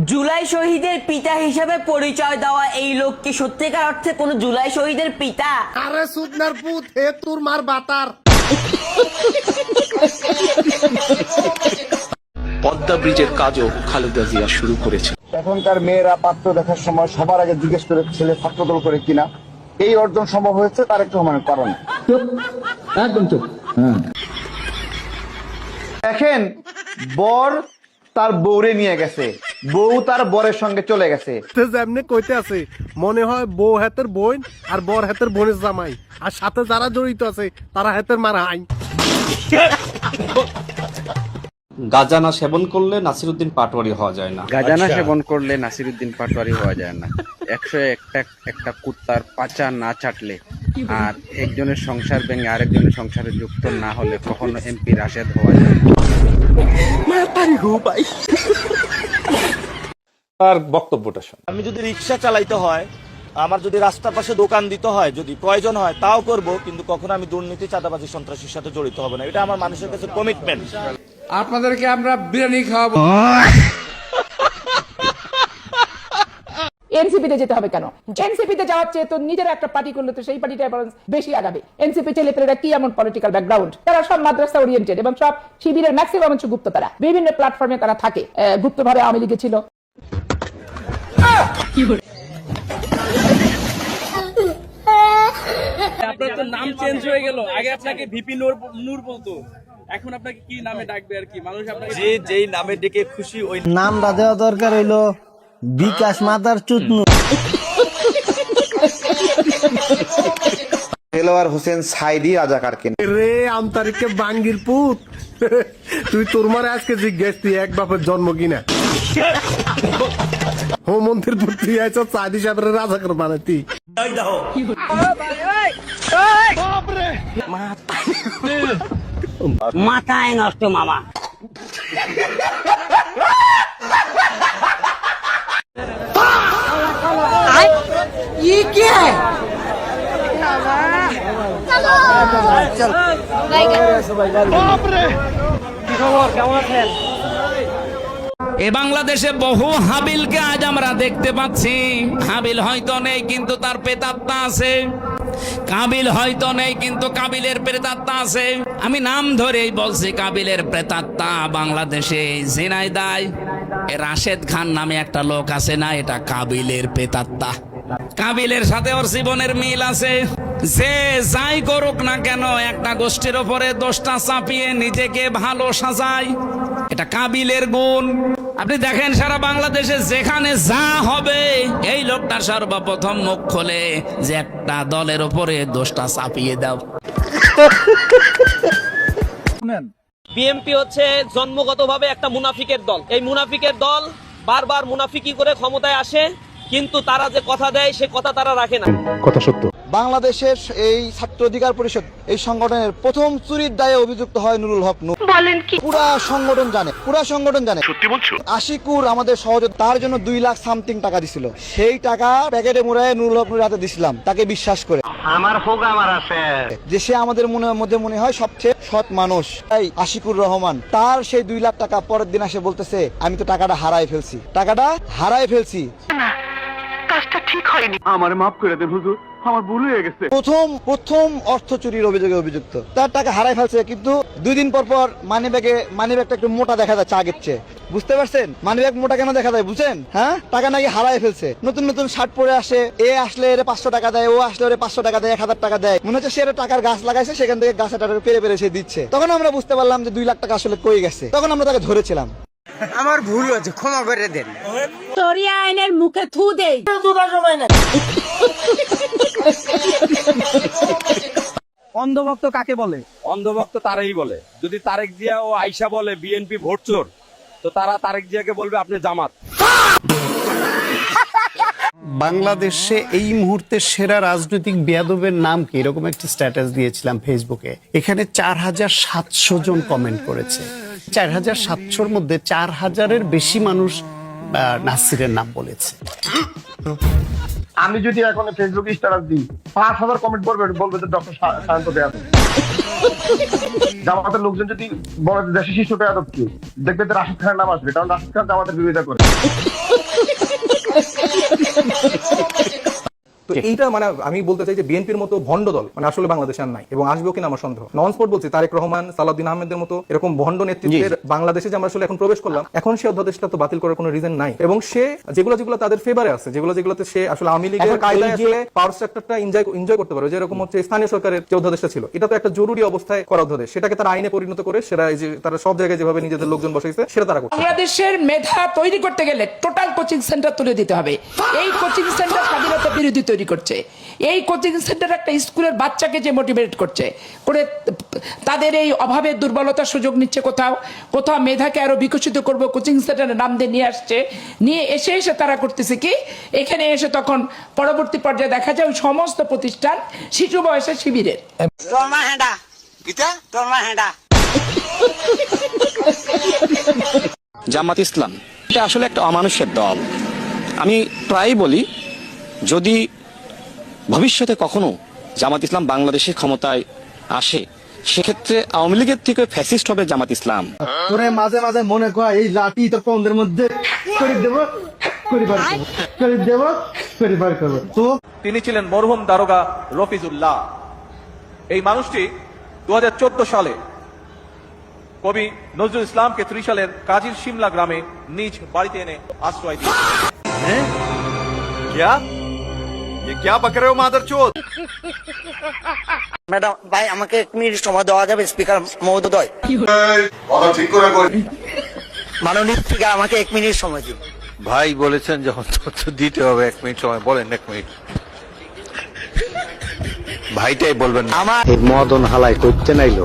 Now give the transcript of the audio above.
জুলাই শহীদের পিতা হিসেবে পরিচয় দেওয়া এই লোক কি সত্যিকার অর্থে কোন জুলাই শহীদের পিতা? আরে সুদনার পুত হে তোর মার বাতার। পদ্মা ব্রিজের কাজও খালেদা জিয়া শুরু করেছে। এখনকার মেয়েরা পাত্র দেখার সময় সবার আগে জিজ্ঞেস করে ছেলে ছাত্রদল করে কিনা। এই অর্জন সম্ভব হয়েছে তারেক রহমানের কারণে। একদম চুপ। দেখেন, বর তার বউরে নিয়ে গেছে, বউ তার বরের সঙ্গে চলে গেছে। যেমনি কইতে আছে মনে হয় বউ হাতের বোন আর বর হাতের বোনের জামাই, আর সাথে যারা জড়িত আছে তারা হাতের মারা আইন। গাজানা সেবন করলে নাসিরউদ্দিন পাটোয়ারি হওয়া যায় না। গাজানা সেবন করলে নাসিরউদ্দিন পাটোয়ারি হওয়া যায় না। 101টা কুত্তার পাচা না চাটলে আর একজনের সংসার ভেঙে আরেকজনের সংসারে যুক্ত না হলে কখনো এমপি রাশেদ হওয়া যায় না। তার বক্তব্যটা শুন। আমি যদি রিক্সা চালাইতে হয়, আমার যদি রাস্তার পাশে দোকান দিতে হয়, যদি প্রয়োজন হয় তাও করব, কিন্তু কখনো আমি দুর্নীতি চাঁদাবাজি সন্ত্রাসীর সাথে জড়িত হব না। এটা আমার মানুষের কাছে কমিটমেন্ট। আপনাদেরকে আমরা বিরিয়ানি খাওয়াবো। এনসিপিতে যেতে হবে কেন? এনসিপিতে যাওয়ার চেয়ে তো নিজের একটা পার্টি করলে তো সেই পার্টিটা বেশি আগাবে। এনসিপি ছেলেপেলেরা কি এমন পলিটিক্যাল ব্যাকগ্রাউন্ড, তারা সব মাদ্রাসা ওরিয়েন্টেড এবং সব শিবিরের ম্যাক্সিমাম অংশ গুপ্ত। তারা বিভিন্ন প্ল্যাটফর্মে তারা থাকে, গুপ্তভাবে আওয়ামী লীগে ছিল। আপনার তো নাম চেঞ্জ হয়ে গেল, আগে আপনাকে ভিপি নূর বলতো, এখন আপনাকে কি নামে ডাকবে আর কি? মানুষ আপনাকে যেই নামে ডেকে খুশি ওই নামটা দেওয়া দরকার হইলো বিকাশ মাতার চুতনু। দেলোয়ার হোসেন সাইদি রাজাকারকে রে আমতারিকে বাঙ্গির পুত, তুই তোর মারে আজকে জিজ্ঞেস তুই এক বাপের জন্ম কিনা। হোমন্ত্রীর পুত্রী আইছ সাইদি সাহেবের রাজাকার বানাতি। মাথায় নষ্ট মামা। এ বাংলাদেশে বহু হাবিলকে আজ আমরা দেখতে পাচ্ছি। হাবিল হয়তো নেই কিন্তু তার প্রেতাত্মা আছে, কাবিল হয়তো নেই কিন্তু কাবিলের প্রেতাত্মা আছে। আমি নাম ধরেই বলছি, কাবিলের প্রেতাত্মা বাংলাদেশে ঝিনাইদহ রাশেদ খান নামে একটা লোক আছে না, এটা কাবিলের প্রেতাত্মা। কাবিলের সাথে ওর জীবনের মিল আছে। যে যাই করুক না কেন একটা গোষ্ঠীর ওপরে দোষটা চাপিয়ে নিজেকে ভালো সাজায়, এটা কাবিলের গুণ। আপনি দেখেন সারা বাংলাদেশে যেখানে যা হবে এই লোকটা সর্বপ্রথম মুখ খোলে যে একটা দলের ওপরে দোষটা চাপিয়ে দাও। বিএনপি হচ্ছে জন্মগতভাবে একটা মুনাফিকের দল। এই মুনাফিকের দল বারবার মুনাফিকি করে ক্ষমতায় আসে, কিন্তু তারা যে কথা দেয় সে কথা তারা রাখে না। কথা সত্য। বাংলাদেশের এই ছাত্র অধিকার পরিষদ এই সংগঠনের প্রথম চুরির দায়ে অভিযুক্ত হয় নুরুল হক নূর। বলেন কি? পুরা সংগঠন জানে। সত্যি বলছো? আশিকুর আমাদের সহযোগী, তার জন্য 2 লাখ সামথিং টাকা দিছিল। সেই টাকা প্যাকেটে মুড়ায় নুরুল হক নূরের হাতে দিছিলাম, তাকে বিশ্বাস করে। আমার হোক আমার আছে যে সে আমাদের মধ্যে মনে হয় সবচেয়ে সৎ মানুষ। তাই আশিকুর রহমান তার সেই 2 লাখ টাকা পরের দিন এসে বলতেছে, আমি তো টাকাটা হারাই ফেলছি। কাজটা ঠিক হয়নি, আমার মাফ করে দেন হুজুর, আমার ভুল হয়ে গেছে। প্রথম অর্থ চুরির অভিযোগে অভিযুক্ত। তার টাকা হারাই ফেলছে, কিন্তু 2 দিন পর মানিব্যাগটা একটু মোটা দেখা যাচ্ছে আগের চেয়ে। বুঝতে পারছেন মানিব্যাগ মোটা কেন দেখা যায়? বুঝছেন? হ্যাঁ, টাকা নাকি হারাই ফেলছে। নতুন শার্ট পরে আসে, এ আসলে এর 500 টাকা দেয়, ও আসলে ওরে 500 টাকা দেয়, 1000 টাকা দেয়। মনে হচ্ছে সে টাকার গাছ লাগাইছে, সেখান থেকে গাছের টাকা পেরে সে দিচ্ছে। তখন আমরা বুঝতে পারলাম যে 2 লাখ টাকা আসলে কই গেছে। তখন আমরা তাকে ধরেছিলাম। আমার ভুল হয়েছে, ক্ষমা করে দেন। সরিয়া আইনের মুখে থু দেই। অন্ধভক্ত কাকে বলে? অন্ধভক্ত তারাই বলে। যদি তারেক জিয়া ও আইসা বলে বিএনপি ভোট চোর, তো তারা তারেক জিয়াকে বলবে আপনি জামাত। বাংলাদেশে এই মুহূর্তে সেরা রাজনৈতিক বেয়াদবের নাম কি, এরকম একটা স্ট্যাটাস দিয়েছিলাম ফেসবুকে। এখানে 4700 জন কমেন্ট করেছে। 4700-র মধ্যে 4000-এর বেশি মানুষ নাসিরের নাম বলেছে। আমি যদি এখন ফেসবুকে স্ট্যাটাস দিই, 5000 কমেন্ট বলবে যে ডক্টর শান্ত বেয়াদব। জামাতের লোকজন যদি বলে যে দেশের শিশু বেয়াদব কি, দেখবে যে রাশিদ খানের নাম আসবে, কারণ রাশিদ খান জামাতের বিরোধিতা করে। তো এইটা মানে আমি বলতে চাই যে বিএনপির মতো ভণ্ড দল মানে আসলে বাংলাদেশে আর নাই, এবং আসবেও কিনা আমার সন্দেহ। নন স্পোর্ট বলছি, তারেক রহমান, সালাউদ্দিন আহমেদের মতো এরকম ভণ্ড নেতৃত্বের বাংলাদেশে যে আমরা আসলে এখন প্রবেশ করলাম, এখন সে অধ্যাদেশটা তো বাতিল করার কোনো রিজন নাই। এবং সে যেগুলো তাদের ফেভারে আছে, যেগুলোতে সে আসলে আওয়ামী লীগের কায়দায় আসলে পাওয়ার স্ট্রাকচারটা এনজয় করতে পারে, যেরকম হচ্ছে স্থানীয় সরকারের যে অধ্যাদেশটা ছিল, এটা তো একটা জরুরি অবস্থায় করা অধ্যাদেশ, সেটাকে তারা আইনে পরিণত করে সেটা এই যে তারা সব জায়গায় যেভাবে নিজেদের লোকজন বসাইছে সেটা তারা করছে। বাংলাদেশের মেধা তৈরি করতে গেলে টোটাল কোচিং সেন্টার তুলে দিতে হবে। এই কোচিং সেন্টার স্বাধীনতা বিরোধী তৈরি করছে। এই কোচিং সেন্টার একটা স্কুলের বাচ্চাকে যে মোটিভেট করছে করে তাদের এই অভাবের দুর্বলতার সুযোগ নিচ্ছে, কোথাও মেধাকে আরো বিকশিত করব কোচিং সেন্টারের নাম দিয়ে নিয়ে আসছে, নিয়ে এসে তারা করতেছে কি, এখানে এসে তখন পরবর্তী পর্যায়ে দেখা যায় ওই সমস্ত প্রতিষ্ঠান শিশু বয়সে শিবিরের। জামাত ইসলাম এটা আসলে একটা অমানুষের দল। আমি প্রায়ই বলি, যদি ভবিষ্যতে কখনো জামাত ইসলাম বাংলাদেশের ক্ষমতায় আসে, সেক্ষেত্রে আওয়ামী লীগের থেকে ফ্যাসিস্ট হবে জামাত ইসলাম। তোরে মাঝে মাঝে মনে কর এই লাঠি তোর পন্দের মধ্যে করে দেবো, পরিবার করবো তো। তিনি ছিলেন মরহুম দারোগা রফিজুল্লাহ। এই মানুষটি 2014 সালে কবি নজরুল ইসলামকে ত্রিশালের কাজীর শিমলা গ্রামে নিজ বাড়িতে এনে আশ্রয় দিয়েছে। क्या बक रहे हो मादरचोद? ম্যাডাম ভাই আমাকে 1 মিনিট সময় দেওয়া যাবে স্পিকার মহোদয়? ঠিক করে কই। মাননীয় স্পিকার আমাকে 1 মিনিট সময় দিন। ভাই বলেছেন যখন দিতে হবে 1 মিনিট সময়, বলেন 1 মিনিট। ভাইটাই বলবেন। আমার মদন হালাই করতে নাইলো